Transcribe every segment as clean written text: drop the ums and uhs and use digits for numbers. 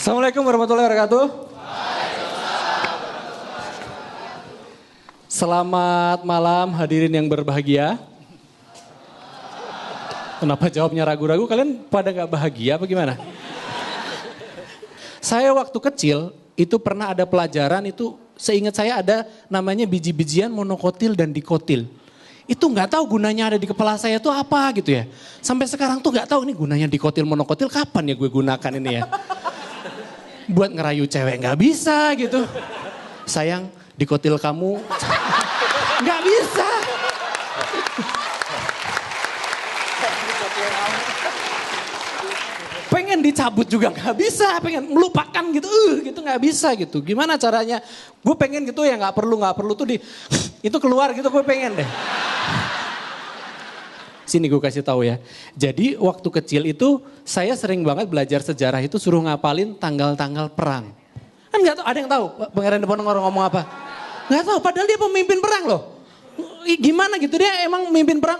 Assalamualaikum warahmatullahi wabarakatuh. Selamat malam hadirin yang berbahagia. Kenapa jawabnya ragu-ragu? Kalian pada gak bahagia apa gimana? Saya waktu kecil itu pernah ada pelajaran itu, seingat saya ada namanya biji-bijian monokotil dan dikotil. Itu gak tahu gunanya ada di kepala saya itu apa gitu ya. Sampai sekarang tuh gak tahu ini gunanya dikotil monokotil kapan ya gue gunakan ini ya. Buat ngerayu cewek gak bisa gitu. Sayang dikotil kamu gak bisa. Pengen dicabut juga gak bisa, pengen melupakan gitu, gitu gak bisa gitu. Gimana caranya? Gue pengen gitu ya gak perlu tuh itu keluar gitu gue pengen deh. Sini gue kasih tahu ya. Jadi waktu kecil itu saya sering banget belajar sejarah itu suruh ngapalin tanggal-tanggal perang. Kan gak tahu, ada yang tahu Pangeran Diponegoro ngomong apa? Gak tahu, padahal dia pemimpin perang loh. Gimana gitu dia emang memimpin perang.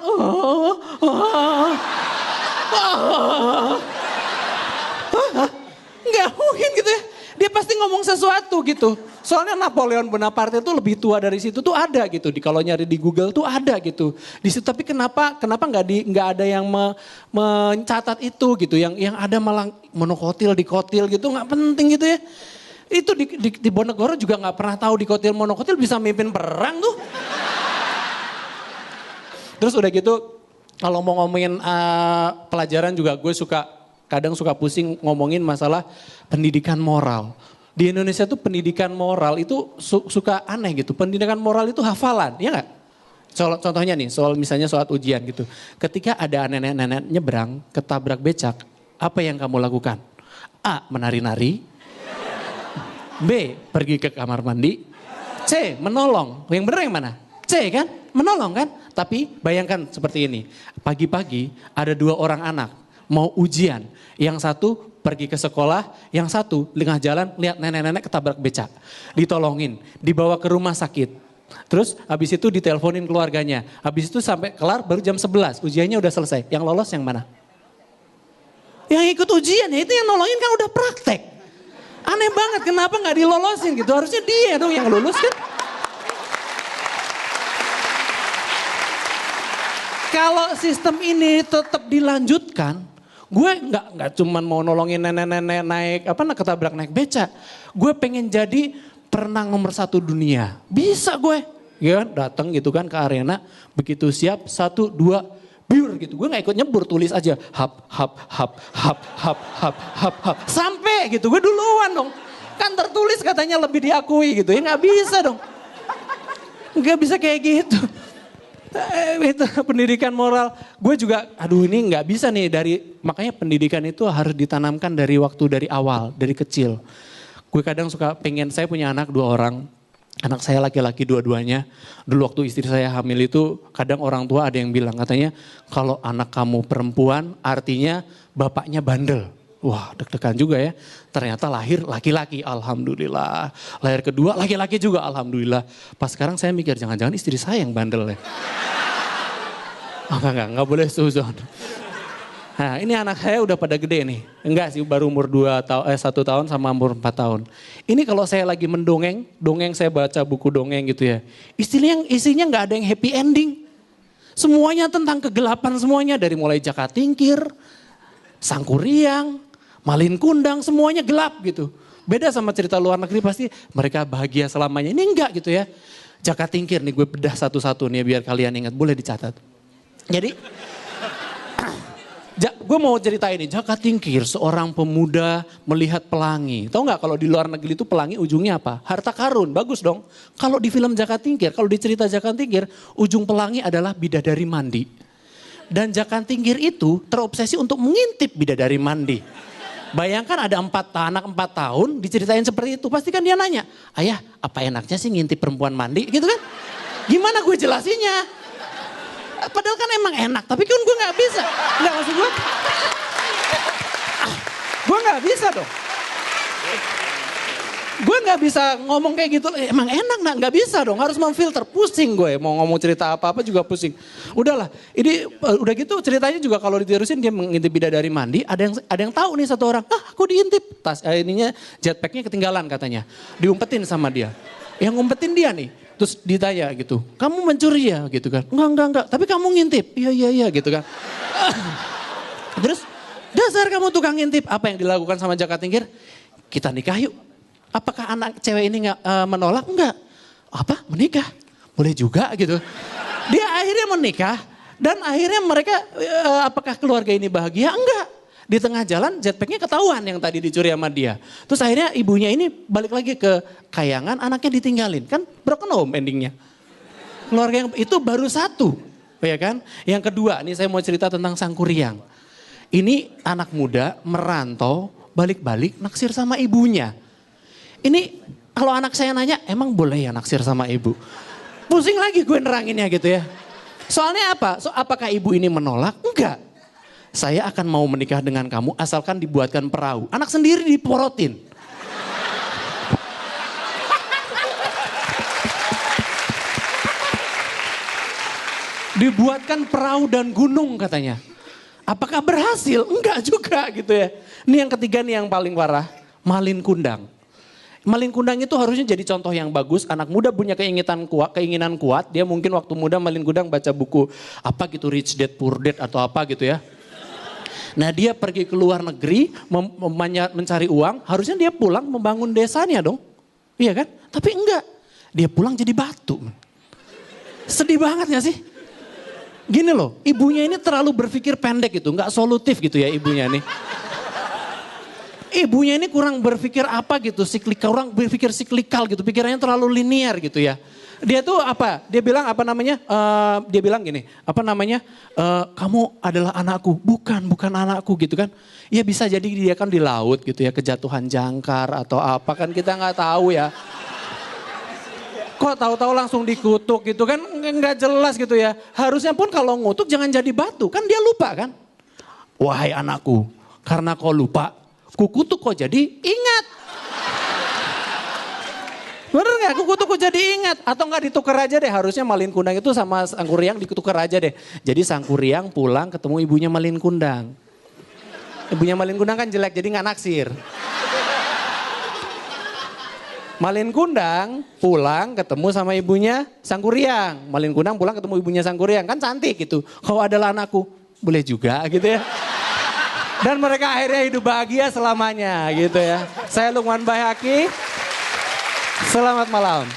Nggak mungkin gitu ya. Dia pasti ngomong sesuatu gitu. Soalnya Napoleon Bonaparte itu lebih tua dari situ tuh ada gitu. Kalau nyari di Google tuh ada gitu. Di situ tapi kenapa nggak ada yang mencatat itu gitu. Yang ada malah monokotil, dikotil gitu nggak penting gitu ya. Itu di Bonegoro juga nggak pernah tahu dikotil monokotil bisa memimpin perang tuh. Terus udah gitu kalau mau ngomongin pelajaran juga gue kadang suka pusing ngomongin masalah pendidikan moral. Di Indonesia tuh pendidikan moral itu suka aneh gitu. Pendidikan moral itu hafalan, ya nggak? Contohnya nih, misalnya soal ujian gitu. Ketika ada nenek-nenek nyebrang ketabrak becak, apa yang kamu lakukan? A. Menari-nari. B. Pergi ke kamar mandi. C. Menolong. Yang benar yang mana? C kan? Menolong kan? Tapi bayangkan seperti ini. Pagi-pagi ada 2 orang anak mau ujian. Yang satu pergi ke sekolah, yang satu tengah jalan lihat nenek-nenek ketabrak becak. Ditolongin, dibawa ke rumah sakit. Terus habis itu diteleponin keluarganya. Habis itu sampai kelar baru jam 11, ujiannya udah selesai. Yang lolos yang mana? Yang ikut ujian ya, itu yang nolongin kan udah praktek. Aneh banget kenapa gak dilolosin gitu, harusnya dia dong yang lulus kan. Kalau sistem ini tetap dilanjutkan, gue nggak cuman mau nolongin nenek-nenek naik ketabrak naik beca. Gue pengen jadi perenang nomor 1 dunia. Bisa gue, ya datang gitu kan ke arena, begitu siap 1, 2, biur gitu. Gue nggak ikut nyebur, tulis aja hap sampai gitu. Gue duluan dong. Kan tertulis katanya lebih diakui gitu. Ya nggak bisa dong. Nggak bisa kayak gitu. Itu pendidikan moral. Gue juga ini nggak bisa nih makanya pendidikan itu harus ditanamkan dari awal, dari kecil. Gue kadang saya punya anak 2 orang. Anak saya laki-laki dua-duanya. Dulu waktu istri saya hamil itu kadang orang tua ada yang bilang katanya kalau anak kamu perempuan artinya bapaknya bandel. Wah deg-degan juga ya. Ternyata lahir laki-laki, alhamdulillah. Lahir kedua laki-laki juga, alhamdulillah. Pas sekarang saya mikir jangan-jangan istri saya yang bandel ya. Enggak boleh suzon. Nah ini anak saya udah pada gede nih. Enggak sih baru umur 1 tahun sama umur 4 tahun. Ini kalau saya lagi dongeng saya baca buku dongeng gitu ya. Isinya nggak ada yang happy ending. Semuanya tentang kegelapan semuanya. Dari mulai Jaka Tingkir, Sangkuriang, Malin Kundang semuanya gelap gitu. Beda sama cerita luar negeri pasti mereka bahagia selamanya. Ini enggak gitu ya. Jaka Tingkir nih gue bedah satu-satu nih biar kalian ingat. Boleh dicatat. Jadi gue mau cerita ini. Jaka Tingkir seorang pemuda melihat pelangi. Tahu nggak kalau di luar negeri itu pelangi ujungnya apa? Harta karun. Bagus dong. Kalau di film Jaka Tingkir, kalau di cerita Jaka Tingkir, ujung pelangi adalah bidadari mandi. Dan Jaka Tingkir itu terobsesi untuk mengintip bidadari mandi. Bayangkan ada anak 4 tahun diceritain seperti itu. Pasti kan dia nanya, ayah apa enaknya sih ngintip perempuan mandi gitu kan. Gimana gue jelasinnya? Padahal kan emang enak, tapi kan gue gak bisa. Enggak maksud gue. Gue gak bisa dong. Gue nggak bisa ngomong kayak gitu. Emang enak nak, nggak bisa dong. Harus memfilter, pusing gue. Mau ngomong cerita apa-apa juga pusing. Udahlah, ini udah gitu ceritanya juga kalau diterusin dia mengintip bidadari mandi. Ada yang tahu nih satu orang. Aku diintip. Ininya jetpacknya ketinggalan katanya. Diumpetin sama dia. Yang ngumpetin dia nih. Terus ditanya gitu, kamu mencuri ya gitu kan. Enggak. Tapi kamu ngintip. Iya gitu kan. Terus dasar kamu tukang ngintip. Apa yang dilakukan sama Jaka Tingkir? Kita nikah yuk. Apakah anak cewek ini menolak? Enggak. Apa? Menikah? Boleh juga gitu. Dia akhirnya menikah. Dan akhirnya mereka, apakah keluarga ini bahagia? Enggak. Di tengah jalan jetpacknya ketahuan yang tadi dicuri sama dia. Terus akhirnya ibunya ini balik lagi ke kayangan, anaknya ditinggalin. Kan broken home endingnya. Keluarga yang itu baru satu. Ya kan? Yang kedua, nih saya mau cerita tentang Sangkuriang. Ini anak muda merantau, balik-balik naksir sama ibunya. Ini kalau anak saya nanya, emang boleh ya naksir sama ibu? Pusing lagi gue neranginnya gitu ya. Soalnya apa? Apakah ibu ini menolak? Enggak. Saya akan mau menikah dengan kamu asalkan dibuatkan perahu. Anak sendiri diporotin. Dibuatkan perahu dan gunung katanya. Apakah berhasil? Enggak juga gitu ya. Ini yang ketiga nih yang paling parah. Malin Kundang. Malin Kundang itu harusnya jadi contoh yang bagus. Anak muda punya keinginan kuat. Dia mungkin waktu muda Malin Kundang baca buku apa gitu Rich Dad Poor Dad atau apa gitu ya. Nah dia pergi ke luar negeri mencari uang, harusnya dia pulang membangun desanya dong. Iya kan? Tapi enggak, dia pulang jadi batu. Sedih banget gak sih? Gini loh, ibunya ini terlalu berpikir pendek gitu, enggak solutif gitu ya ibunya nih. Ibunya ini kurang berpikir apa gitu, kurang berpikir siklikal gitu, pikirannya terlalu linear gitu ya. Dia tuh apa? Dia bilang apa namanya? Dia bilang gini, apa namanya? Kamu adalah anakku, bukan anakku gitu kan? Ya bisa jadi dia kan di laut gitu ya, kejatuhan jangkar atau apa kan kita nggak tahu ya. Kok tahu-tahu langsung dikutuk gitu kan? Nggak jelas gitu ya. Harusnya pun kalau ngutuk jangan jadi batu, kan dia lupa kan? Wahai anakku, karena kau lupa, kukutuk kau jadi ingat. Bener gak? Kukutuk jadi ingat. Atau gak ditukar aja deh. Harusnya Malin Kundang itu sama Sangkuriang ditukar aja deh. Jadi Sangkuriang pulang ketemu ibunya Malin Kundang. Ibunya Malin Kundang kan jelek jadi gak naksir. Malin Kundang pulang ketemu sama ibunya Sangkuriang. Malin Kundang pulang ketemu ibunya Sangkuriang. Kan cantik gitu. Kau adalah anakku. Boleh juga gitu ya. Dan mereka akhirnya hidup bahagia selamanya gitu ya. Saya Lukman Bayhaqi. Selamat malam.